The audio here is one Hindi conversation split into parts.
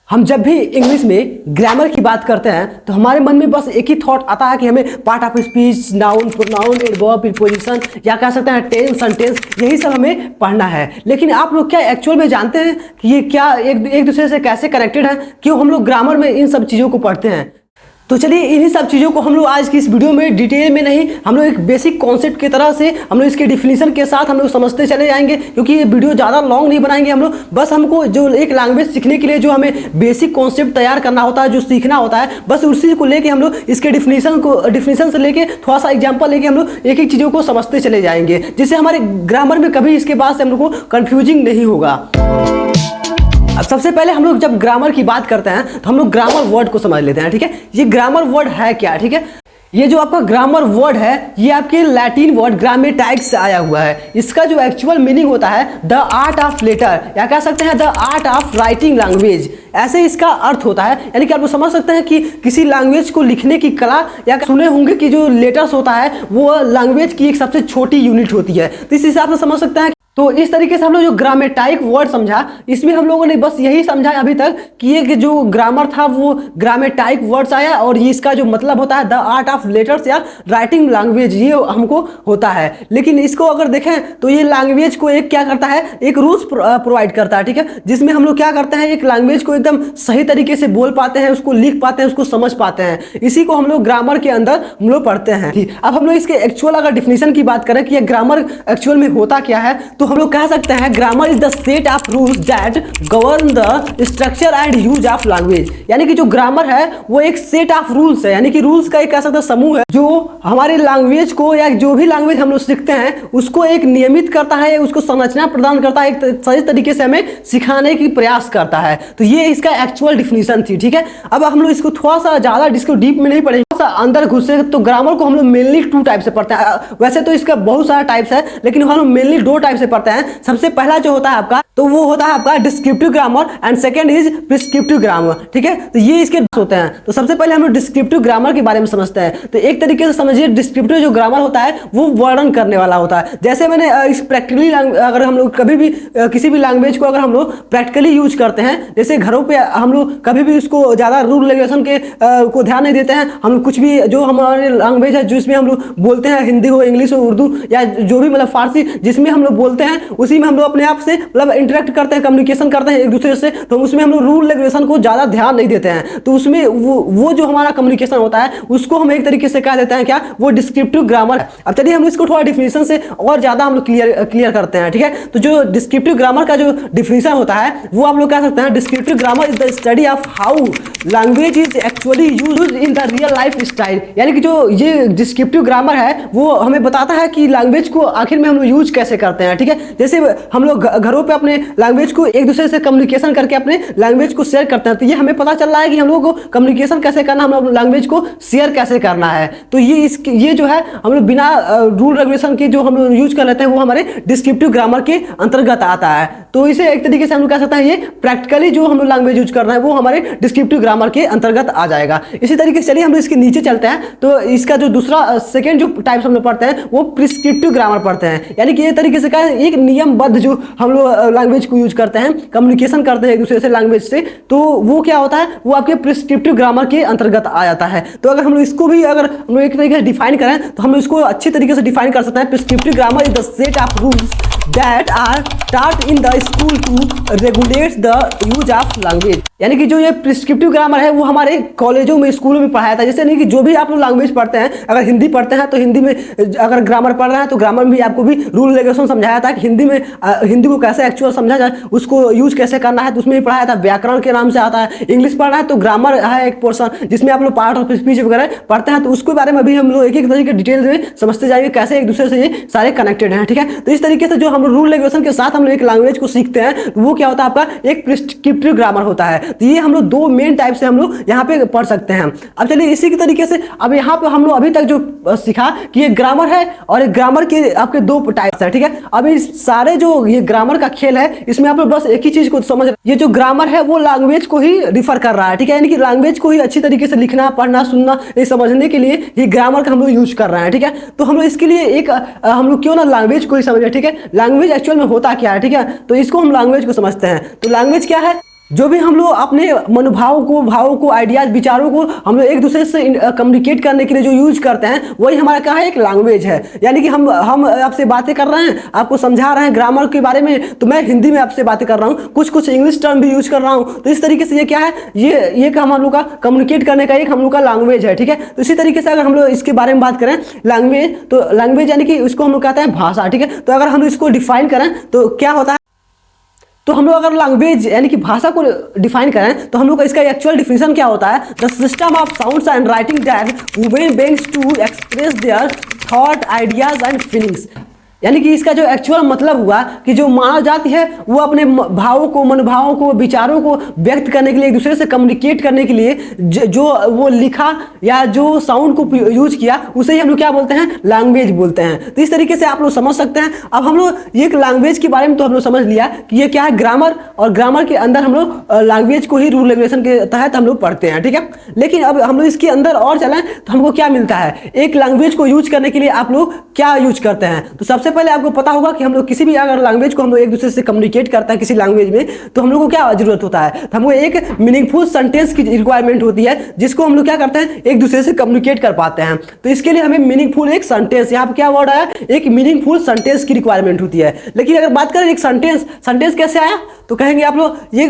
हम जब भी इंग्लिश में ग्रामर की बात करते हैं तो हमारे मन में बस एक ही थॉट आता है कि हमें part of speech, noun, pronoun, adverb, preposition या कह सकते हैं टेंस, सेंटेंस, यही सब हमें पढ़ना है। लेकिन आप लोग क्या एक्चुअल में जानते हैं कि ये क्या एक दूसरे से कैसे कनेक्टेड है? क्यों हम लोग ग्रामर में इन सब चीज़ों को पढ़ते हैं? तो चलिए इन्हीं सब चीज़ों को हम लोग आज की इस वीडियो में डिटेल में नहीं, हम लोग एक बेसिक कॉन्सेप्ट की तरह से हम लोग इसके डिफिनीशन के साथ हम लोग समझते चले जाएंगे। क्योंकि ये वीडियो ज़्यादा लॉन्ग नहीं बनाएंगे हम लोग, बस हमको जो एक लैंग्वेज सीखने के लिए जो हमें बेसिक कॉन्सेप्ट तैयार करना होता है, जो सीखना होता है, बस उसी को लेके हम लोग इसके डिफिनीशन से लेके थोड़ा सा एग्जाम्पल लेके हम लोग एक एक चीज़ों को समझते चले जाएंगे, जिससे हमारे ग्रामर में कभी इसके बाद से हम लोग को कन्फ्यूजिंग नहीं होगा। अब सबसे पहले हम लोग जब ग्रामर की बात करते हैं तो हम लोग ग्रामर वर्ड को समझ लेते हैं। ठीक है, ये ग्रामर वर्ड है क्या? ठीक है, ये जो आपका ग्रामर वर्ड है ये आपके लैटिन वर्ड ग्रामेटाइक्स से आया हुआ है। इसका जो एक्चुअल मीनिंग होता है द आर्ट ऑफ लेटर, या कह सकते हैं the art of writing language, ऐसे इसका अर्थ होता है। यानी कि आप लोग समझ सकते हैं कि किसी लैंग्वेज को लिखने की कला, या सुने होंगे कि जो लेटर्स होता है वो लैंग्वेज की एक सबसे छोटी यूनिट होती है, तो इस हिसाब से समझ सकते हैं। तो इस तरीके से हम लोग जो ग्रामेटाइक वर्ड समझा, इसमें हम लोगों ने बस यही समझा अभी तक कि ये जो ग्रामर था वो ग्रामेटाइक वर्ड्स आया, और ये इसका जो मतलब होता है द आर्ट ऑफ लेटर्स या राइटिंग लैंग्वेज, ये हमको होता है। लेकिन इसको अगर देखें तो ये लैंग्वेज को एक क्या करता है, एक रूल्स प्रोवाइड करता है। ठीक है, जिसमें हम लोग क्या करते हैं, एक लैंग्वेज को एकदम सही तरीके से बोल पाते हैं, उसको लिख पाते हैं, उसको समझ पाते हैं। इसी को हम लोग ग्रामर के अंदर हम लोग पढ़ते हैं। अब हम लोग इसके एक्चुअल अगर डिफिनेशन की बात करें कि ये ग्रामर एक्चुअल में होता क्या है, तो हम लोग कह सकते हैं grammar is the set of rules that govern the structure and use of language. यानी कि जो ग्रामर है वो एक सेट ऑफ रूल्स है, यानी कि रूल्स का एक कह सकते हैं समूह है, जो हमारे लैंग्वेज को या जो भी लैंग्वेज हम लोग सीखते हैं उसको एक नियमित करता है, उसको संरचना प्रदान करता है, एक सही तरीके से हमें सिखाने की प्रयास करता है। तो ये इसका एक्चुअल डिफिनीशन थी। ठीक है, अब हम लोग इसको थोड़ा सा ज्यादा इसको डीप में नहीं पढ़ेंगे, अंदर घुसे तो ग्रामर को हम लोग मेनली 2 टाइप से पढ़ते हैं। वैसे तो इसका बहुत सारा टाइप्स है, लेकिन हम लोग मेनली 2 टाइप से पढ़ते हैं। सबसे पहला जो होता है आपका, तो वो होता है आपका descriptive grammar, and second is prescriptive grammar. ठीक है, तो ये इसके होते हैं। तो सबसे पहले हम लोग डिस्क्रिप्टिव ग्रामर के बारे में समझते हैं। तो एक तरीके से समझिए, डिस्क्रिप्टिव जो ग्रामर होता है वो वर्णन करने वाला होता है। जैसे मैंने इस प्रैक्टिकली अगर हम लोग कभी भी किसी भी लैंग्वेज को अगर हम लोग प्रैक्टिकली यूज करते हैं, जैसे घरों पे हम लोग कभी भी उसको ज्यादा रूल रेगुलेशन के को ध्यान नहीं देते हैं, हम लोग कुछ भी जो हमारे लैंग्वेज है जिसमें हम लोग बोलते हैं, हिंदी हो, इंग्लिश हो, उर्दू या जो भी मतलब फारसी जिसमें हम लोग बोलते हैं, उसी में हम लोग अपने आप से मतलब इंटरेक्ट करते हैं, कम्युनिकेशन करते हैं एक दूसरे से, तो उसमें हम लोग रूल रेगुलेशन को ज़्यादा ध्यान नहीं देते हैं। तो उसमें वो जो हमारा कम्युनिकेशन होता है उसको हम एक तरीके से कह देते हैं क्या, वो डिस्क्रिप्टिव ग्रामर है। अब चलिए हम इसको थोड़ा डिफिनीशन से और ज़्यादा हम लोग क्लियर करते हैं। ठीक है, तो जो डिस्क्रिप्टिव ग्रामर का जो डिफिनीशन होता है वो आप लोग कह सकते हैं, descriptive grammar is the study of how language is actually used in the real life style. यानी कि जो ये डिस्क्रिप्टिव ग्रामर है वो हमें बताता है कि लैंग्वेज को आखिर में हम लोग यूज कैसे करते हैं। ठीक है, जैसे हम लोग घरों पे अपने लैंग्वेज को एक दूसरे से कम्युनिकेशन करके अपने लैंग्वेज को शेयर करते हैं, तो ये हमें पता चल रहा है कि हम लोग को कम्युनिकेशन कैसे करना, हम लोग लैंग्वेज को शेयर कैसे करना है। तो ये जो है हम लोग बिना रूल रेगुलेशन के जो हम लोग यूज कर लेते हैं वो हमारे डिस्क्रिप्टिव ग्रामर के अंतर्गत आता है। तो इसे एक तरीके से हम लोग कह सकते हैं ये प्रैक्टिकली जो हम लोग लैंग्वेज यूज कर रहे हैं वो हमारे डिस्क्रिप्टिव ग्रामर के अंतर्गत आ जाएगा। इसी तरीके से चलिए हम लोग इसके नीचे चलते हैं। तो इसका जो दूसरा सेकेंड जो टाइप्स हम लोग पढ़ते हैं वो प्रिस्क्रिप्टिव ग्रामर पढ़ते हैं। यानी कि ये तरीके से एक नियमबद्ध जो हम लोग लैंग्वेज को यूज करते हैं, कम्युनिकेशन करते हैं एक दूसरे से लैंग्वेज से, तो वो क्या होता है, वो आपके प्रिस्क्रिप्टिव ग्रामर के अंतर्गत आ जाता है। तो अगर हम लोग इसको भी अगर हम लोग एक तरीके से डिफाइन करें तो हम लोग इसको अच्छी तरीके से डिफाइन कर सकते हैं। Prescriptive grammar is the set of rules that are taught in the school to regulate the use of language। यानी कि जो ये प्रिस्क्रिप्टिव ग्रामर है वो हमारे कॉलेजों में, स्कूलों में पढ़ाया था। जैसे नहीं कि जो भी आप लोग लैंग्वेज पढ़ते हैं, अगर हिंदी पढ़ते हैं तो हिंदी में अगर ग्रामर पढ़ रहे हैं तो ग्रामर में भी आपको भी रूल रेगुलेशन समझाया था कि हिंदी में हिंदी को कैसे एक्चुअल समझा जाए, उसको यूज कैसे करना है, तो उसमें भी पढ़ाया था। व्याकरण के नाम से आता है। इंग्लिश पढ़ रहा है तो ग्रामर है एक पोर्सन जिसमें आप लोग पार्ट ऑफ स्पीच वगैरह पढ़ते हैं, तो उसके बारे में भी हम लोग एक एक तरीके डिटेल में समझते जाएंगे कैसे एक दूसरे से ये सारे कनेक्टेड हैं। ठीक है, तो इस तरीके से जो हम रूल रेगुलेशन के साथ हम लोग एक लैंग्वेज को सीखते हैं वो क्या होता है, आपका एक प्रिस्क्रिप्टिव ग्रामर होता है। तो ये हम लोग 2 मेन टाइप से हम लोग यहाँ पे पढ़ सकते हैं। अब चलिए इसी के तरीके से अब यहाँ पे हम लोग अभी तक जो सीखा कि ये ग्रामर है और ग्रामर के आपके 2 टाइप्स है। ठीक है, अब इस सारे जो ये ग्रामर का खेल है इसमें आप लोग बस एक ही चीज को समझ, ये जो ग्रामर है वो लैंग्वेज को ही रिफर कर रहा है। ठीक है, यानी कि लैंग्वेज को ही अच्छी तरीके से लिखना, पढ़ना, सुनना, ये समझने के लिए ये ग्रामर का हम लोग यूज कर रहे हैं। ठीक है, तो हम लोग इसके लिए एक हम लोग क्यों ना लैंग्वेज को ही समझे। ठीक है, लैंग्वेज एक्चुअल में होता क्या है। ठीक है, तो इसको हम लैंग्वेज को समझते हैं। तो लैंग्वेज क्या है, जो भी हम लोग अपने मनोभाव को, भावों को, आइडियाज, विचारों को हम लोग एक दूसरे से कम्युनिकेट करने के लिए जो यूज करते हैं, वही हमारा क्या है, एक लैंग्वेज है। यानी कि हम आपसे बातें कर रहे हैं, आपको समझा रहे हैं ग्रामर के बारे में, तो मैं हिंदी में आपसे बातें कर रहा हूँ, कुछ कुछ इंग्लिश टर्म भी यूज कर रहा हूँ। तो इस तरीके से ये क्या है, ये हम लोग का कम्युनिकेट करने का एक हम लोग का लैंग्वेज है, ठीक है। तो इसी तरीके से अगर हम लोग इसके बारे में बात करें लैंग्वेज, तो लैंग्वेज यानी कि उसको हम लोग कहते हैं भाषा, ठीक है। तो अगर हम इसको डिफाइन करें तो क्या होता है, तो हम लोग अगर लैंग्वेज यानी कि भाषा को डिफाइन करें तो हम लोग का इसका एक्चुअल डिफिनेशन क्या होता है, the system of sounds and writing that human beings to express their thought, ideas and feelings. यानी कि इसका जो एक्चुअल मतलब हुआ कि जो मानव जाति है वो अपने भावों को, मनोभावों को, विचारों को व्यक्त करने के लिए, एक दूसरे से कम्युनिकेट करने के लिए जो वो लिखा या जो साउंड को यूज किया, उसे ही हम लोग क्या बोलते हैं, लैंग्वेज बोलते हैं। तो इस तरीके से आप लोग समझ सकते हैं। अब हम लोग एक लैंग्वेज के बारे में तो हम लोग समझ लिया कि ये क्या है, ग्रामर, और ग्रामर के अंदर हम लोग लैंग्वेज को ही रूल रेगुलेशन के तहत हम लोग पढ़ते हैं, ठीक है। लेकिन अब हम लोग इसके अंदर और चलें तो हमको क्या मिलता है, एक लैंग्वेज को यूज करने के लिए आप लोग क्या यूज करते हैं। तो सबसे पहले आपको पता होगा कि हम लोग किसी भी अगर लैंग्वेज को हम लोग एक दूसरे से कम्युनिकेट करता है किसी लैंग्वेज में, तो हम लोग को क्या जरूरत होता है, तो हमको एक मीनिंगफुल सेंटेंस की रिक्वायरमेंट होती है, जिसको हम लोग क्या करते हैं, एक दूसरे से कम्युनिकेट कर पाते हैं। तो इसके लिए हमें मीनिंगफुल एक सेंटेंस, यहाँ पे क्या वर्ड आया, एक मीनिंगफुल सेंटेंस की रिक्वायरमेंट होती है। लेकिन अगर बात करें एक सेंटेंस कैसे आया, तो कहेंगे आप लोग ये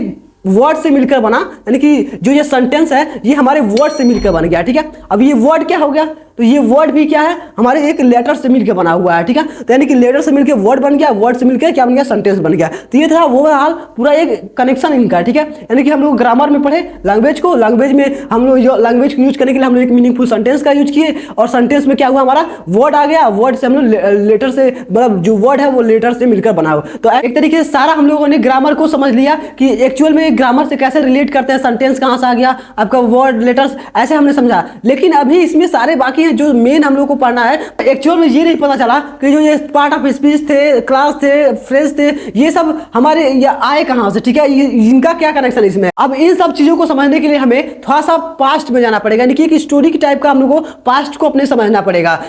वर्ड से मिलकर बना, यानी कि जो ये सेंटेंस है ये हमारे वर्ड से मिलकर बन गया, ठीक है। अब ये वर्ड क्या हो गया, तो ये वर्ड भी क्या है, हमारे एक लेटर से मिलकर बना हुआ है, ठीक है। तो यानी कि लेटर से मिलकर वर्ड बन गया, वर्ड से मिलकर क्या बन गया, सेंटेंस बन गया। तो ये था ओवरऑल पूरा एक कनेक्शन इनका, ठीक है। यानी कि हम लोग ग्रामर में पढ़े लैंग्वेज को, लैंग्वेज में हम लोग लैंग्वेज को यूज करने के लिए हम लोग एक मीनिंगफुल सेंटेंस का यूज किए, और सेंटेंस में क्या हुआ, हमारा वर्ड आ गया, वर्ड से हम लोग लेटर से, मतलब जो वर्ड है वो लेटर से मिलकर बना हुआ। तो एक तरीके से सारा हम लोगों ने ग्रामर को समझ लिया कि एक्चुअल में ग्रामर से कैसे रिलेट करते हैं, सेंटेंस कहाँ से आ गया, आपका वर्ड, लेटर्स, ऐसे हमने समझा। लेकिन अभी इसमें सारे बाकी हैं जो मेन हम लोग को पढ़ना है। एक्चुअल में ये नहीं पता चला कि जो ये पार्ट ऑफ स्पीच थे, क्लास थे, फ्रेज थे, ये सब हमारे आए कहाँ से, ठीक है, इनका क्या कनेक्शन है इसमें। अब इन सब चीजों को समझने के लिए हमें थोड़ा सा पास्ट में जाना पड़ेगा, यानी कि एक स्टोरी की टाइप का हम लोग को पास्ट को अपने समझना पड़ेगा।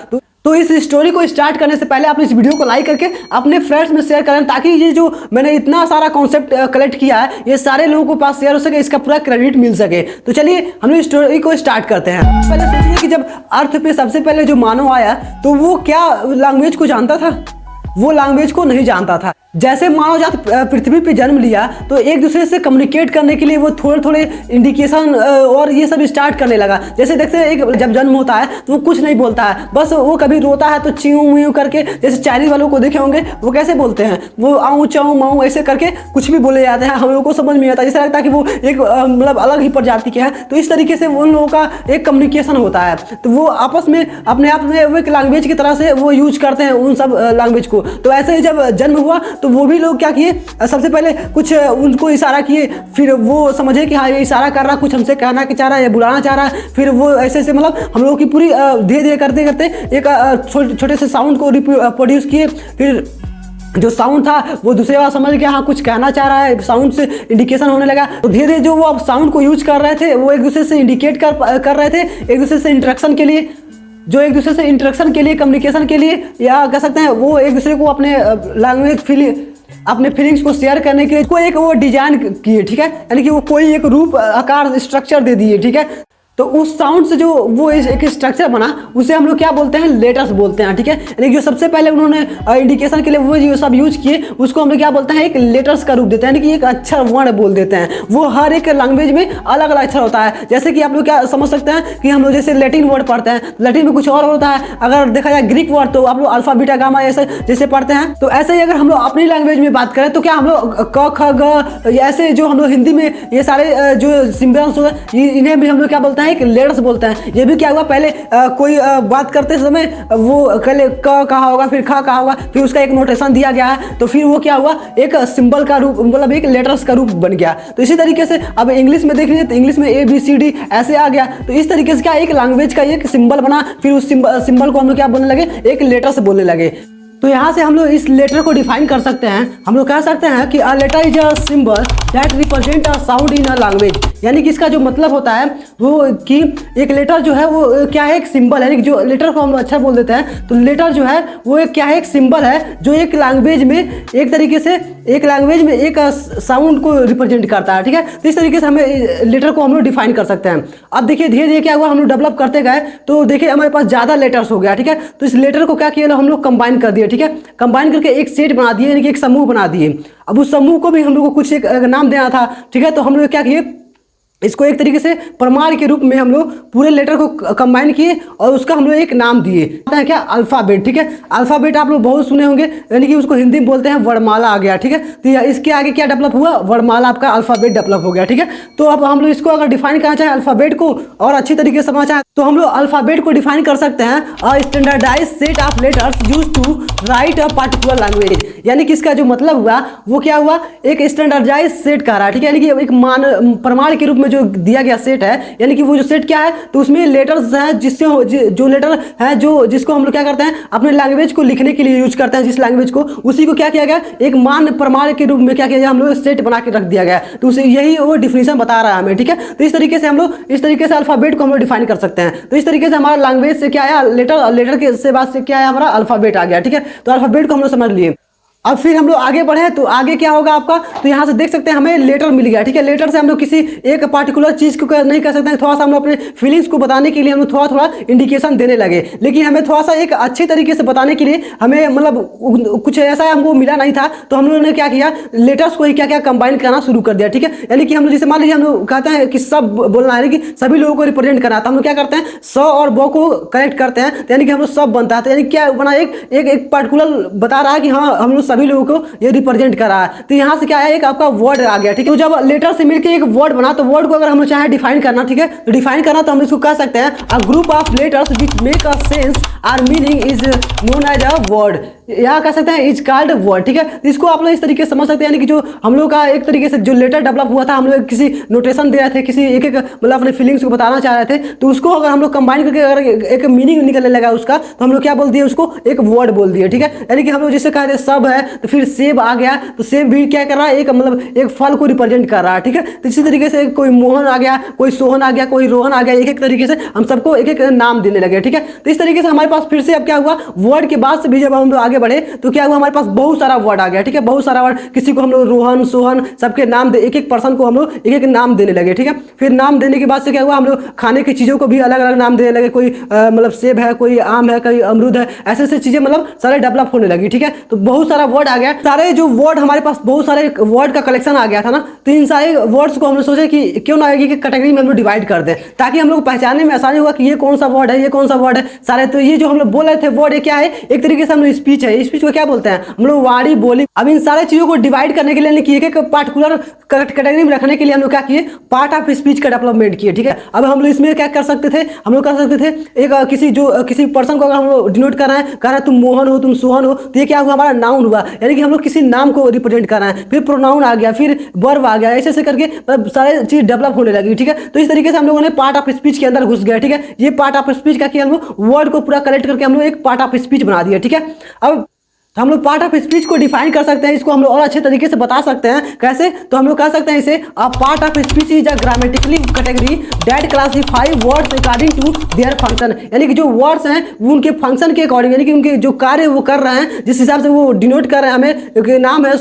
तो इस स्टोरी को स्टार्ट करने से पहले आप इस वीडियो को लाइक करके अपने फ्रेंड्स में शेयर करें, ताकि ये जो मैंने इतना सारा कॉन्सेप्ट कलेक्ट किया है ये सारे लोगों के पास शेयर हो सके, इसका पूरा क्रेडिट मिल सके। तो चलिए हम लोग स्टोरी को स्टार्ट करते हैं। पहले सोचिए कि जब अर्थ पे सबसे पहले जो मानव आया तो वो क्या लैंग्वेज को जानता था, वो लैंग्वेज को नहीं जानता था। जैसे मानव जाति पृथ्वी पे जन्म लिया तो एक दूसरे से कम्युनिकेट करने के लिए वो थोड़े थोड़े इंडिकेशन और ये सब स्टार्ट करने लगा। जैसे देखते हैं एक जब जन्म होता है तो वो कुछ नहीं बोलता है, बस वो कभी रोता है तो च्यू म्यू करके, जैसे चाइनीज वालों को देखे होंगे वो कैसे बोलते हैं, वो आऊँ चाऊ माऊ ऐसे करके कुछ भी बोले जाते हैं, हम लोगों को समझ में आता है, जैसे लगता है कि वो एक मतलब अलग ही प्रजाति के हैं। तो इस तरीके से उन लोगों का एक कम्युनिकेशन होता है, तो वो आपस में अपने आप में वो एक लैंग्वेज की तरह से वो यूज करते हैं उन सब लैंग्वेज को। तो ऐसे ही जब जन्म हुआ तो वो भी लोग क्या किए, सबसे पहले कुछ उनको इशारा किए, फिर वो समझे कि हाँ ये इशारा कर रहा, कुछ हमसे कहना चाह रहा है या बुलाना चाह रहा है। फिर वो ऐसे ऐसे मतलब हम लोगों की पूरी धीरे धीरे करते करते एक छोटे से साउंड को प्रोड्यूस किए। फिर जो साउंड था वो दूसरे वाला समझ गया हाँ कुछ कहना चाह रहा है, साउंड से इंडिकेशन होने लगा। तो धीरे धीरे जो वो अब साउंड को यूज कर रहे थे वो एक दूसरे से इंडिकेट कर रहे थे, एक दूसरे से इंटरेक्शन के लिए, जो एक दूसरे से इंटरेक्शन के लिए, कम्युनिकेशन के लिए, या कह सकते हैं वो एक दूसरे को अपने लैंग्वेज अपने फीलिंग्स को शेयर करने के लिए कोई एक वो डिजाइन किए, ठीक है, यानी कि वो कोई एक रूप आकार स्ट्रक्चर दे दिए, ठीक है। तो उस साउंड से जो वो एक स्ट्रक्चर बना उसे हम लोग क्या बोलते हैं, लेटर्स बोलते हैं, ठीक है। यानी जो सबसे पहले उन्होंने इंडिकेशन के लिए वो जो सब यूज किए उसको हम लोग क्या बोलते हैं, एक लेटर्स का रूप देते हैं, यानी कि एक अक्षर वर्ण बोल देते हैं। वो हर एक लैंग्वेज में अलग अलग अक्षर होता है। जैसे कि आप लोग क्या समझ सकते हैं कि हम लोग जैसे लैटिन वर्ड पढ़ते हैं, लैटिन में कुछ और होता है। अगर देखा जाए ग्रीक वर्ड तो आप लोग अल्फा बीटा गामा ऐसे जैसे पढ़ते हैं। तो ऐसे ही अगर हम लोग अपनी लैंग्वेज में बात करें तो क्या हम लोग क ख ग ऐसे जो हम लोग हिंदी में ये सारे जो सिम्बल्स होते हैं इन्हें भी हम लोग क्या बोलते हैं, एक लेटर्स बोलते हैं। ये भी क्या हुआ, पहले कोई बात करते समय वो पहले क कहा होगा, फिर ख कहा होगा, फिर उसका एक नोटेशन दिया गया है, तो फिर वो क्या हुआ, एक सिंबल का रूप, मतलब एक लेटर्स का रूप बन गया। तो इसी तरीके से अब इंग्लिश में देख लीजिए तो इंग्लिश में ABCD ऐसे आ गया। तो इस तरीके से क्या एक लैंग्वेज का एक सिंबल बना, फिर उस सिंबल को हम लोग क्या बोलने लगे, एक लेटर से बोलने लगे। तो यहाँ से हम लोग इस लेटर को डिफाइन कर सकते हैं। हम लोग कह सकते हैं कि a letter is a symbol that represent a sound in a language, यानी कि इसका जो मतलब होता है वो कि एक लेटर जो है वो क्या है, एक सिंबल है, यानी कि जो लेटर को हम लोग अच्छा बोल देते हैं तो लेटर जो है वो एक क्या है, एक सिंबल है जो एक लैंग्वेज में एक तरीके से एक साउंड को रिप्रेजेंट करता है। ठीक है, तो इस तरीके से हमें लेटर को हम लोग डिफाइन कर सकते हैं। अब देखिए धीरे धीरे क्या हुआ, हम लोग डेवलप करते गए तो देखिए हमारे पास ज़्यादा लेटर्स हो गया। ठीक है, तो इस लेटर को क्या किया, हम लोग कंबाइन कर दिए। ठीक है, कंबाइन करके एक सेट बना दिए, यानी कि एक समूह बना दिए। अब उस समूह को भी हम लोग को कुछ एक नाम देना था। ठीक है, तो हम लोग क्या किए, इसको एक तरीके से प्रमाण के रूप में हम लोग पूरे लेटर को कंबाइन किए और उसका हम लोग एक नाम दिए, क्या, अल्फ़ाबेट। ठीक है, अल्फ़ाबेट आप लोग बहुत सुने होंगे, यानी कि उसको हिंदी में बोलते हैं वर्णमाला आ गया। ठीक है, तो इसके आगे क्या डेवलप हुआ, वर्णमाला, आपका अल्फ़ाबेट डेवलप हो गया। ठीक है, तो अब हम लोग इसको अगर डिफाइन करना चाहें अल्फ़ाबेट को और अच्छी तरीके से समझना चाहें तो हम लोग अल्फ़ाबेट को डिफाइन कर सकते हैं a standardise set of letters use to write a particular language, यानी कि इसका जो मतलब हुआ वो क्या हुआ, एक स्टैंडर्डाइज सेट कह रहा है। ठीक है, यानी कि एक प्रमाण के रूप में जो दिया गया सेट है, यानी कि वो जो सेट क्या है तो उसमें लेटर्स हैं जिससे जो लेटर है जो जिसको हम लोग क्या करते हैं अपने लैंग्वेज को लिखने के लिए यूज करते हैं, जिस लैंग्वेज को, उसी को क्या किया गया, एक मान प्रमाण के रूप में क्या किया गया, हम लोग सेट बना के रख दिया गया। तो उसे यही वो डिफिनेशन बता रहा है हमें। ठीक है, तो इस तरीके से हम लोग इस तरीके से अल्फाबेट को हम लोग डिफाइन कर सकते हैं। तो इस तरीके से हमारा लैंग्वेज से क्या आया, लेटर के से बाद से क्या है, हमारा अल्फाबेट आ गया। ठीक है, तो अल्फाबेट को हम लोग समझ लिए। अब फिर हम लोग आगे बढ़े तो आगे क्या होगा आपका, तो यहाँ से देख सकते हैं हमें लेटर मिल गया। ठीक है, लेटर से हम लोग किसी एक पार्टिकुलर चीज़ को नहीं कर सकते हैं, थोड़ा सा हम लोग अपने फीलिंग्स को बताने के लिए हम लोग थोड़ा थोड़ा इंडिकेशन देने लगे, लेकिन हमें थोड़ा सा एक अच्छे तरीके से बताने के लिए हमें मतलब कुछ ऐसा हमको मिला नहीं था, तो हम लोगों ने क्या किया, लेटर्स को ही क्या क्या कंबाइन करना शुरू कर दिया। ठीक है, यानी कि हम लोग जैसे मान लीजिए हम लोग कहते हैं कि सब बोलना है, कि सभी लोगों को रिप्रेजेंट करना, तो हम लोग क्या करते हैं स और ब को कनेक्ट करते हैं, तो यानी कि हम लोग सब बनता है। तो यानी क्या बना, एक पार्टिकुलर बता रहा है कि हाँ हम लोग सभी लोगों को रिप्रेजेंट कर रहा है। तो यहाँ से क्या है, एक आपका वर्ड आ गया। ठीक है, तो जब लेटर से मिलकर एक वर्ड बना तो वर्ड को अगर हम चाहे डिफाइन करना, ठीक है, तो डिफाइन करना तो हम इसको कह सकते हैं a group of letters which make a sense or meaning is known as a word, यहाँ कह सकते हैं इज कॉल्ड वर्ड। ठीक है, तो इसको आप लोग इस तरीके से समझ सकते हैं, यानी कि जो हम लोग का एक तरीके से जो लेटर डेवलप हुआ था, हम लोग किसी नोटेशन दे रहे थे, किसी एक मतलब अपने फीलिंग्स को बताना चाह रहे थे, तो उसको अगर हम लोग कंबाइन करके अगर एक मीनिंग निकलने लगा उसका, तो हम लोग क्या बोल दिए, उसको एक वर्ड बोल दिए। ठीक है, यानी कि हम लोग जिससे कहते हैं सब है, तो फिर सेब आ गया, तो सेब भी क्या कर रहा है, एक मतलब एक फल को रिप्रेजेंट कर रहा है। ठीक है, तो इसी तरीके से कोई मोहन आ गया, कोई सोहन आ गया, कोई रोहन आ गया, एक एक तरीके से हम सबको एक एक नाम देने लगे। ठीक है, तो इस तरीके से हमारे पास फिर से अब क्या हुआ, वर्ड के बाद से भी जब हम लोग आगे बढ़े तो क्या हुआ, हमारे पास बहुत सारा वर्ड आ गया। ठीक है, बहुत सारा वर्ड, किसी को हम लोग रोहन सोहन सबके नाम दे, एक एक पर्सन को हम लोग एक एक नाम देने लगे। ठीक है, फिर नाम देने के बाद से क्या हुआ, हम लोग खाने की चीज़ों को भी अलग अलग नाम देने लगे, कोई मतलब सेब है, कोई आम है, कोई अमरूद है, ऐसे ऐसे चीज़ें मतलब सारे डेवलप होने लगी। ठीक है, तो बहुत सारा वर्ड आ गया, सारे जो वर्ड हमारे पास बहुत सारे वर्ड का कलेक्शन आ गया था ना, तो इन सारे वर्ड्स को हमने सोचा कि क्यों ना आएगी कि कैटेगरी में हम लोग डिवाइड कर दें, ताकि हम लोग पहचानने में आसानी होगा कि ये कौन सा वर्ड है, ये कौन सा वर्ड है सारे। तो ये जो हम लोग बोल रहे थे वर्ड, ये क्या है, एक तरीके से हम लोग स्पीच है, स्पीच को क्या बोलते हैं हम लोग, वाणी बोली। अब इन सारे चीज़ों को डिवाइड करने के लिए एक एक पार्टिकुलर कैटेगरी में रखने के लिए हम लोग क्या किए, पार्ट ऑफ स्पीच का डेवलपमेंट किए। ठीक है, अब हम लोग इसमें क्या कर सकते थे, हम लोग कर सकते थे एक किसी पर्सन को अगर हम लोग डिनोट कर रहे हैं, कह रहे हैं तुम मोहन हो, तुम सोहन हो, तो ये क्या हुआ, हमारा नाउन हुआ, यानी कि हम लोग किसी नाम को रिप्रेजेंट कर रहे हैं। फिर प्रोनाउन आ गया, फिर वर्ब आ गया, ऐसे ऐसे करके सारे चीज डेवलप होने लगी। ठीक है, तो इस तरीके से हम लोगों ने पार्ट ऑफ स्पीच के अंदर घुस गए। ठीक है, ये पार्ट ऑफ स्पीच का किया, हम लोग वर्ड को पूरा कलेक्ट करके हम लोग एक पार्ट ऑफ स्पीच बना दिया। ठीक है, अब तो हम लोग पार्ट ऑफ स्पीच को डिफाइन कर सकते हैं, इसको हम लोग और अच्छे तरीके से बता सकते हैं। कैसे, तो हम लोग कह सकते हैं इसे a part of speech is a grammatically category that classify words according to their function, यानी कि जो वर्ड्स हैं वो उनके फंक्शन के अकॉर्डिंग, यानी कि उनके जो कार्य वो कर रहे हैं, जिस हिसाब से वो डिनोट कर रहे हैं, हमें नाम है,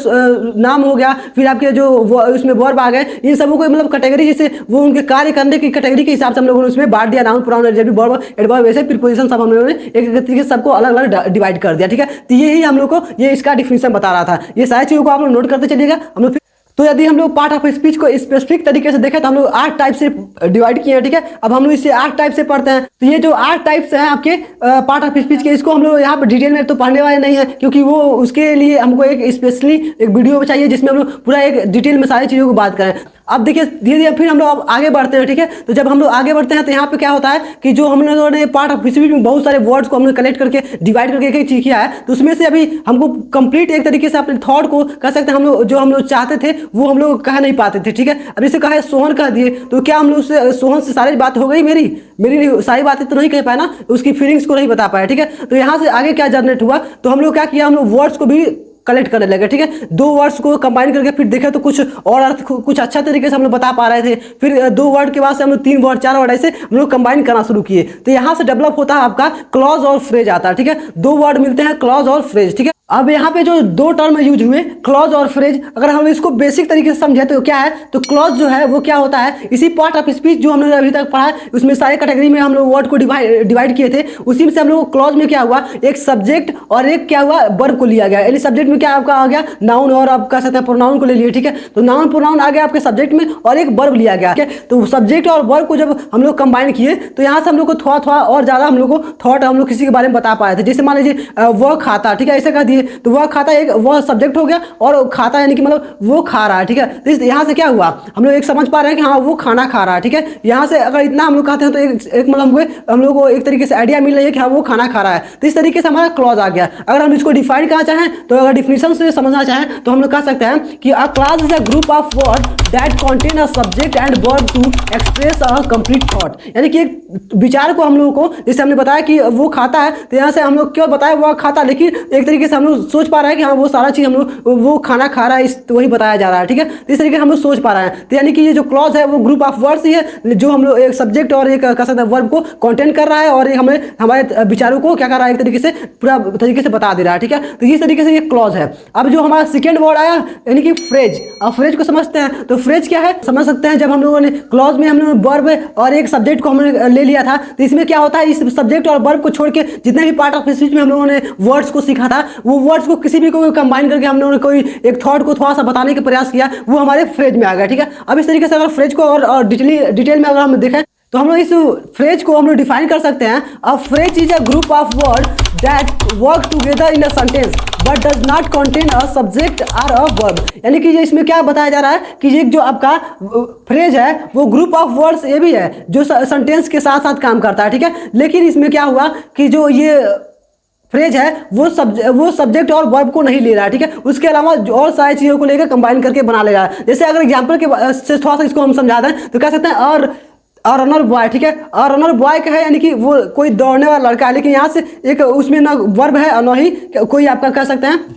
नाम हो गया, फिर आपके जो उसमें वर्ब आ गए, इन सबों को मतलब कैटेगरी जैसे वो उनके कार्य करने की कैटेगरी के हिसाब से हम लोगों ने उसमें बांट दिया, noun pronoun adjective verb adverb ऐसे प्रीपोजिशन सब हम लोगों ने एक तरीके से सबको अलग अलग डिवाइड कर दिया। ठीक है, तो यही हम लोग को ये इसका डिफिनेशन बता रहा था। ये सारी चीज़ों को आप लोग नोट करते चलिएगा। हम लोग तो यदि हम लोग पार्ट ऑफ स्पीच को स्पेसिफिक तरीके से देखें तो हम लोग 8 टाइप से डिवाइड किए हैं। ठीक है, अब हम लोग इसे 8 टाइप से पढ़ते हैं। तो ये जो 8 टाइप्स हैं आपके पार्ट ऑफ स्पीच के, इसको हम लोग यहाँ पर डिटेल में तो पढ़ने वाले नहीं है, क्योंकि वो उसके लिए हमको एक स्पेशली एक वीडियो चाहिए जिसमें हम लोग पूरा एक डिटेल में सारी चीज़ों को बात करें। अब देखिए धीरे धीरे फिर हम लोग आगे बढ़ते हैं, ठीक है। तो जब हम लोग आगे बढ़ते हैं तो यहाँ पे क्या होता है कि जो हम लोगों ने पार्ट ऑफ स्पीच में बहुत सारे वर्ड्स को हमने कलेक्ट करके डिवाइड करके एक चीज किया है, तो उसमें से अभी हमको कंप्लीट एक तरीके से अपने थॉट को कह सकते हैं हम लोग जो हम लोग चाहते थे वो हम लोग कह नहीं पाते थे, ठीक है। अब जैसे कहा है सोहन कह दिए, तो क्या हम लोग से सोहन से सारी बात हो गई, मेरी मेरी सारी बातें तो नहीं कह पाए ना, उसकी फीलिंग्स को नहीं बता पाया, ठीक है। तो यहाँ से आगे क्या जनरेट हुआ, तो हम लोग क्या किया, हम लोग वर्ड्स को भी कलेक्ट करने लगे, ठीक है। दो वर्ड्स को कंबाइन करके फिर देखे तो कुछ और अर्थ कुछ अच्छा तरीके से हम लोग बता पा रहे थे। फिर दो वर्ड के बाद से हम लोग 3 वर्ड 4 वर्ड ऐसे हम लोग कंबाइन करना शुरू किए, तो यहाँ से डेवलप होता है आपका क्लॉज और फ्रेज आता है, ठीक है। 2 वर्ड मिलते हैं क्लॉज और फ्रेज, ठीक है। अब यहाँ पे जो 2 टर्म यूज हुए क्लॉज और फ्रेज, अगर हम इसको बेसिक तरीके से समझे तो क्या है, तो क्लॉज जो है वो क्या होता है, इसी पार्ट ऑफ स्पीच जो हम लोग अभी तक पढ़ा है उसमें सारे कैटेगरी में हम लोग वर्ड को डिवाइड किए थे, उसी में से हम लोग क्लॉज में क्या हुआ, एक सब्जेक्ट और एक क्या हुआ वर्ब को लिया गया। यानी सब्जेक्ट में क्या आपका आ गया नाउन, और आप कह सकते हैं प्रोनाउन को ले लिए, ठीक है। तो नाउन प्रोनाउन आ गया आपके सब्जेक्ट में और एक वर्ब लिया गया, ठीक है। तो सब्जेक्ट और वर्ब को जब हम लोग कंबाइन किए तो यहाँ से हम लोग को थोड़ा थोड़ा और ज्यादा हम लोग को थॉट हम लोग किसी के बारे में बता पाए थे। जैसे मान लीजिए वह खाता, ठीक है, ऐसे कह दिए तो वह खाता एक वह सब्जेक्ट हो गया और खाता यानी कि मतलब वो खा रहा है, ठीक है। तो यहाँ से क्या हुआ, हम लोग एक समझ पा रहे हैं कि हाँ वो खाना खा रहा है, ठीक है। यहाँ से अगर इतना हम लोग कहते हैं तो एक मतलब हम लोग को एक तरीके से आइडिया मिल रही है कि हाँ वो खाना खा रहा है। तो इस तरीके से हमारा क्लॉज आ गया। अगर हम इसको डिफाइन करना चाहें तो अगर डिफिनेशन से समझना चाहें तो हम लोग कह सकते हैं कि a clause is a group of word that contain a subject and verb to express a complete thought. यानी कि एक विचार को हम लोगों को, जैसे हमने बताया कि वो खाता है, तो यहाँ से हम लोग क्यों बताया वो खाता, लेकिन एक तरीके से हम लोग सोच पा रहे हैं कि हाँ वो सारा चीज हम लोग वो खाना खा रहा है, तो वही बताया जा रहा है, ठीक है। तो इस तरीके से हम लोग सोच पा रहे हैं। तो यानी कि ये जो क्लॉज है वो ग्रुप ऑफ वर्ड्स ही है जो हम लोग एक सब्जेक्ट और एक कह सकते हैं वर्ब को कंटेन कर रहा है, और ये हमें हमारे विचारों को क्या कर रहा है, एक तरीके से पूरा तरीके से बता दे रहा है, ठीक है। तो इस तरीके से ये क्लॉज है। अब जो हमारा सेकेंड वर्ड आया यानी कि फ्रेज, अब फ्रेज को समझते हैं। तो फ्रेज क्या है समझ सकते हैं, जब हम लोगों ने क्लॉज में हम लोगों ने वर्ब और एक सब्जेक्ट को हमने ले लिया था, तो इसमें क्या होता है, इस सब्जेक्ट और वर्ब को छोड़ के जितने भी पार्ट ऑफ स्पीच में हम लोगों ने वर्ड्स को सीखा था, वो वर्ड्स को किसी भी को कंबाइन करके हम लोगों ने कोई एक थॉट को थोड़ा सा बताने का प्रयास किया, वो हमारे फ्रेज में आ गया, ठीक है। अब इस तरीके से अगर फ्रेज को और डिटेल में अगर हम देखें तो हम लोग इस फ्रेज को हम लोग डिफाइन कर सकते हैं। A phrase is a group of word that work together in a sentence but does not contain a subject और अ वर्ब। यानी कि ये इसमें क्या बताया जा रहा है कि ये जो आपका फ्रेज है वो ग्रुप ऑफ वर्ड्स ये भी है जो सेंटेंस के साथ साथ काम करता है, ठीक है। लेकिन इसमें क्या हुआ कि जो ये फ्रेज है वो सब्जेक्ट और वर्ब को नहीं ले रहा है, ठीक है। उसके अलावा और सारी चीज़ों को लेकर कंबाइन करके बना ले रहा है। जैसे अगर एग्जांपल के से थोड़ा सा इसको हम समझा दें तो कह सकते हैं और रनर बॉय, ठीक है। और रनर बॉय का है यानी कि वो कोई दौड़ने वाला लड़का है, लेकिन यहाँ से एक उसमें ना वर्ब है और ना ही कोई आपका कह सकते हैं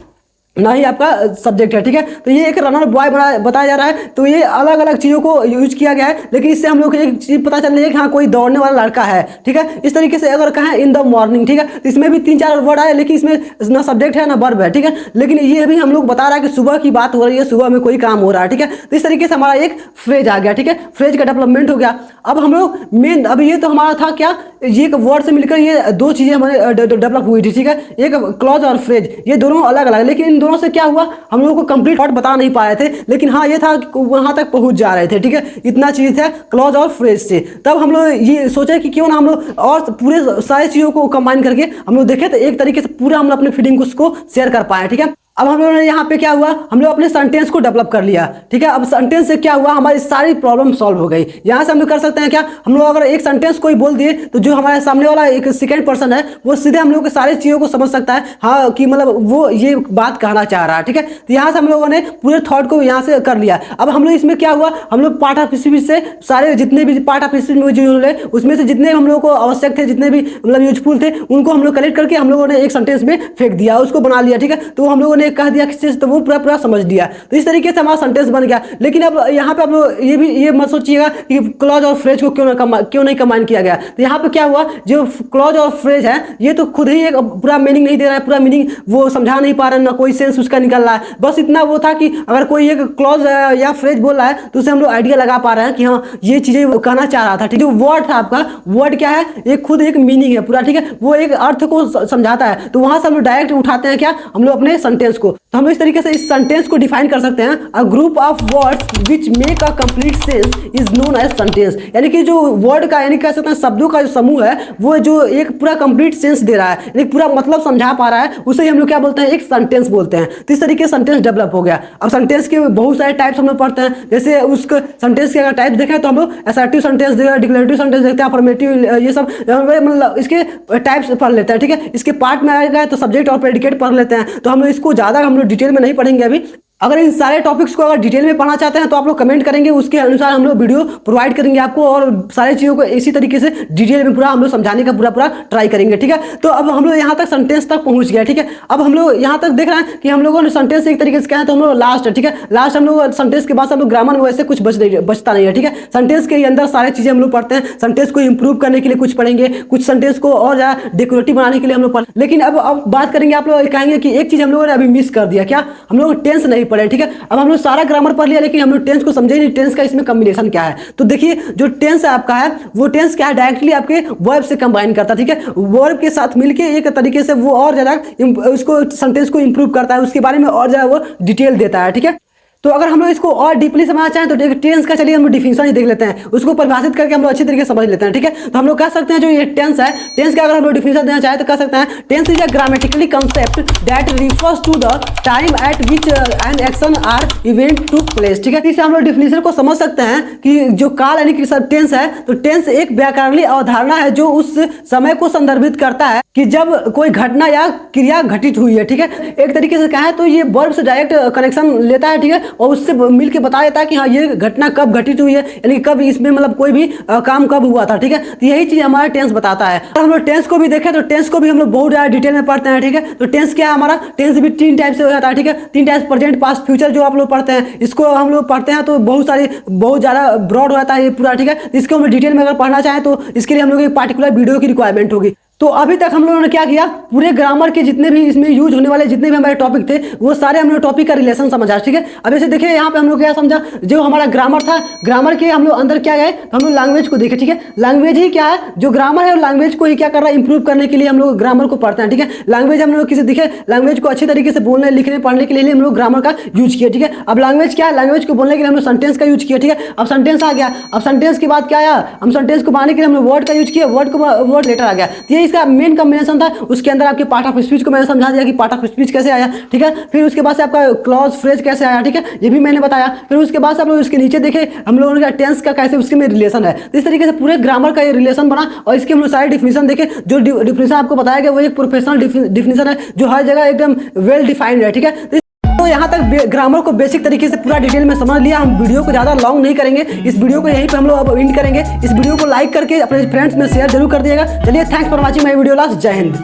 ना ही आपका सब्जेक्ट है, ठीक है। तो ये एक रनर बॉय बताया जा रहा है। तो ये अलग अलग चीज़ों को यूज किया गया है, लेकिन इससे हम लोग को एक चीज़ पता चल रही है कि हाँ कोई दौड़ने वाला लड़का है, ठीक है। इस तरीके से अगर कहें इन द मॉर्निंग, ठीक है, तो इसमें भी 3-4 वर्ड आए, लेकिन इसमें ना सब्जेक्ट है ना वर्ब है, ठीक है। लेकिन ये भी हम लोग बता रहा है कि सुबह की बात हो रही है, सुबह में कोई काम हो रहा है, ठीक है। तो इस तरीके से हमारा एक फ्रेज आ गया, ठीक है। फ्रेज का डेवलपमेंट हो गया। अब हम लोग मेन, अब ये तो हमारा था क्या, ये एक वर्ड से मिलकर ये 2 चीज़ें हमारे डेवलप हुई थी, ठीक है। एक क्लॉज और फ्रेज, ये दोनों अलग अलग, लेकिन इन दोनों से क्या हुआ, हम लोगों को कंप्लीट थॉट बता नहीं पा रहे थे, लेकिन हाँ ये था कि वहां तक पहुंच जा रहे थे, ठीक है। इतना चीज था क्लॉज और फ्रेज से। तब हम लोग ये सोचे कि क्यों ना हम लोग और पूरे सारी चीजों को कंबाइन करके हम लोग देखें तो एक तरीके से पूरा हम लोग अपने फीलिंग को उसको शेयर कर पाए, ठीक है। अब हम लोगों ने यहाँ पे क्या हुआ, हम लोग अपने सेंटेंस को डेवलप कर लिया, ठीक है। अब सेंटेंस से क्या हुआ, हमारी सारी प्रॉब्लम सॉल्व हो गई। यहाँ से हम लोग कर सकते हैं क्या, हम लोग अगर एक सेंटेंस कोई बोल दिए तो जो हमारे सामने वाला एक सेकंड पर्सन है वो सीधे हम लोग के सारी चीज़ों को समझ सकता है, हाँ कि मतलब वो ये बात कहना चाह रहा है, ठीक है। तो यहाँ से हम लोगों ने पूरे थॉट को यहाँ से कर लिया। अब हम लोग इसमें क्या हुआ, हम लोग पार्ट ऑफ स्पीच से सारे जितने भी पार्ट ऑफ स्पीच में जो है उसमें से जितने हम लोग को आवश्यक थे, जितने भी मतलब यूजफुल थे, उनको हम लोग कलेक्ट करके हम लोगों ने एक सेंटेंस में फेंक दिया, उसको बना लिया, ठीक है। तो हम लोगों ने कह दिया किसी तो वो पूरा समझ लिया। तो इस तरीके से हमारा सेंटेंस बन गया। लेकिन अब यहाँ पे आप लोग ये मत सोचिएगा कि क्लॉज और फ्रेज को क्यों नहीं कंबाइन किया गया। तो यहाँ पे क्या हुआ, जो क्लॉज और फ्रेज है ये तो खुद ही एक पूरा मीनिंग नहीं दे रहा है, पूरा मीनिंग वो समझा नहीं पा रहा है, ना कोई सेंस उसका निकल रहा है। बस इतना वो था कि अगर कोई एक क्लॉज या फ्रेज बोल रहा है तो उसे हम लोग आइडिया लगा पा रहे हैं कि हाँ ये चीजें कहना चाह रहा था, ठीक है। जो वर्ड था आपका, वर्ड क्या है, एक खुद एक मीनिंग है पूरा, ठीक है। वो एक अर्थ को समझाता है। तो वहां से हम लोग डायरेक्ट उठाते हैं क्या, हम लोग अपने सेंटेंस सेंटेंस को। तो हम लोग इस तरीके से इस सेंटेंस को डिफाइन कर सकते हैं, a group of words which make a complete sense is known as sentence. यानी कि जो वर्ड का, यानी कह सकते हैं शब्दों का जो समूह है, वो जो एक पूरा कंप्लीट सेंस दे रहा है, यानी पूरा मतलब समझा पा रहा है, उसे हम लोग क्या बोलते हैं, एक सेंटेंस बोलते हैं। तो इस तरीके से सेंटेंस डेवलप हो गया। अब सेंटेंस के बहुत सारे टाइप्स हम लोग पढ़ते हैं, जैसे उसके सेंटेंस के अगर टाइप देखें तो हम लोग असर्टिव सेंटेंस देखते हैं, डिक्लेरेटिव सेंटेंस देखते हैं, अफर्मेटिव, ये सब मतलब इसके टाइप्स पढ़ लेते हैं। ठीक है, इसके पार्ट में आएगा तो सब्जेक्ट और प्रेडिकेट पढ़ लेते हैं। तो हम लोग इसको ज़्यादा हम लोग डिटेल में नहीं पढ़ेंगे अभी। अगर इन सारे टॉपिक्स को अगर डिटेल में पढ़ना चाहते हैं तो आप लोग कमेंट करेंगे, उसके अनुसार हम लोग वीडियो प्रोवाइड करेंगे आपको, और सारी चीज़ों को इसी तरीके से डिटेल में पूरा हम लोग समझाने का पूरा ट्राई करेंगे। ठीक है, तो अब हम लोग यहाँ तक सेंटेंस तक पहुँच गया। ठीक है, अब हम लोग यहाँ तक देख रहे हैं कि हम लोगों ने सेंटेंस एक तरीके से क्या है, तो हम लोग लास्ट है। ठीक है, लास्ट हम लोग सेंटेंस के बाद हम लोग ग्रामर में वैसे कुछ बचता नहीं है। ठीक है, सेंटेंस के अंदर सारी चीज़ें हम लोग पढ़ते हैं। सेंटेंस को इंप्रूव करने के लिए कुछ पढ़ेंगे, कुछ सेंटेंस को और ज़्यादा डेकोरेटिव बनाने के लिए हम लोग पढ़। लेकिन अब बात करेंगे, आप लोग कहेंगे कि एक चीज़ हम लोगों ने अभी मिस कर दिया, क्या, हम लोग टेंस नहीं पढ़े। ठीक है, अब हम लोग सारा ग्रामर पढ़ लिया, लेकिन हम लोग टेंस को समझे नहीं, टेंस का इसमें कॉम्बिनेशन क्या है। तो देखिए, जो टेंस आपका है, वो टेंस क्या है, डायरेक्टली आपके वर्ब से कंबाइन करता है। ठीक है, वर्ब के साथ मिलके एक तरीके से वो और ज़्यादा उसको सेंटेंस को इंप्रूव करता है, उसके बारे में और ज़्यादा वो डिटेल देता है। ठीक है, तो अगर हम लोग इसको और डीपली समझना चाहें तो टेंस का चलिए हम लोग डिफिनेशन ही देख लेते हैं, उसको परिभाषित करके हम लोग अच्छी तरीके से समझ लेते हैं। ठीक है, तो हम लोग कह सकते हैं जो ये टेंस है, टेंस का अगर हम लोग डिफिनेशन देना चाहें तो कह सकते हैं, tense is a grammatically concept that refers to the time at which an action or event took place. ठीक है, इसे हम लोग डिफिनेशन को समझ सकते हैं कि जो काल यानी कि टेंस है, तो टेंस एक व्याकरणिक अवधारणा है जो उस समय को संदर्भित करता है कि जब कोई घटना या क्रिया घटित हुई है। ठीक है, एक तरीके से कहें तो ये वर्ब से डायरेक्ट कनेक्शन लेता है। ठीक है, और उससे मिलके बता देता है कि हाँ ये घटना कब घटित हुई है, यानी कब इसमें मतलब कोई भी काम कब हुआ था। ठीक है, तो यही चीज हमारा टेंस बताता है। और हम लोग टेंस को भी देखें तो टेंस को भी हम लोग बहुत ज़्यादा डिटेल में पढ़ते हैं। ठीक है, तो टेंस क्या है हमारा, टेंस भी 3 टाइप से हो जाता है। ठीक है, 3 टाइप, प्रेजेंट, पास्ट, फ्यूचर जो आप लोग पढ़ते हैं, इसको हम लोग पढ़ते हैं तो बहुत ज़्यादा ब्रॉड हो जाता है ये पूरा। ठीक है, इसको हम डिटेल में अगर पढ़ना चाहें तो इसके लिए हम लोग एक पार्टिकुलर वीडियो की रिक्वायरमेंट होगी। तो अभी तक हम लोगों ने क्या किया, पूरे ग्रामर के जितने भी इसमें यूज होने वाले जितने भी हमारे टॉपिक थे, वो सारे हम लोग टॉपिक का रिलेशन समझा। ठीक है, अब ऐसे देखिए यहाँ पे हम लोग क्या समझा, जो हमारा ग्रामर था, ग्रामर के हम लोग अंदर क्या गए, हम लोग लैंग्वेज को देखे। ठीक है, लैंग्वेज ही क्या है, जो ग्रामर है लैंग्वेज को ही क्या कर रहा है, इंप्रूव करने के लिए हम लोग ग्रामर को पढ़ते हैं। ठीक है, लैंग्वेज हम लोग किसी दिखे, लैंग्वेज को अच्छी तरीके से बोलने, लिखने, पढ़ने के लिए हम लोग ग्रामर का यूज किया। ठीक है, अब लैंग्वेज क्या है, लैंग्वेज को बोलने के लिए हम लोग सेंटेंस का यूज किया। ठीक है, अब सेंटेंस आ गया, अब सेंटेंस के बाद क्या आया, हम सेंटेंस को बनाने के लिए हम लोग वर्ड का यूज किया, वर्ड लेटर आ गया। तो ये इसका मेन कॉम्बिनेशन था। उसके अंदर आपके पार्ट ऑफ स्पीच को मैंने समझा दिया कि पार्ट ऑफ स्पीच कैसे आया। ठीक है, फिर उसके बाद से आपका क्लॉज फ्रेज कैसे आया। ठीक है, ये भी मैंने बताया। फिर उसके बाद से आप लोग इसके नीचे देखे हम लोगों का टेंस का कैसे उसके में रिलेशन है। तो इस तरीके से पूरे ग्रामर का ये रिलेशन बना, और इसके हम लोग सारे डिफिनेशन देखे। जो डिफिनेशन आपको बताया गया वो एक प्रोफेशनल डिफिनेशन है, जो हर जगह एकदम वेल डिफाइंड है। ठीक है, तो यहाँ तक ग्रामर को बेसिक तरीके से पूरा डिटेल में समझ लिया। हम वीडियो को ज़्यादा लॉन्ग नहीं करेंगे, इस वीडियो को यहीं पे हम लोग अब एंड करेंगे। इस वीडियो को लाइक करके अपने फ्रेंड्स में शेयर जरूर कर दिएगा। चलिए, thanks for watching my video last. जय हिंद।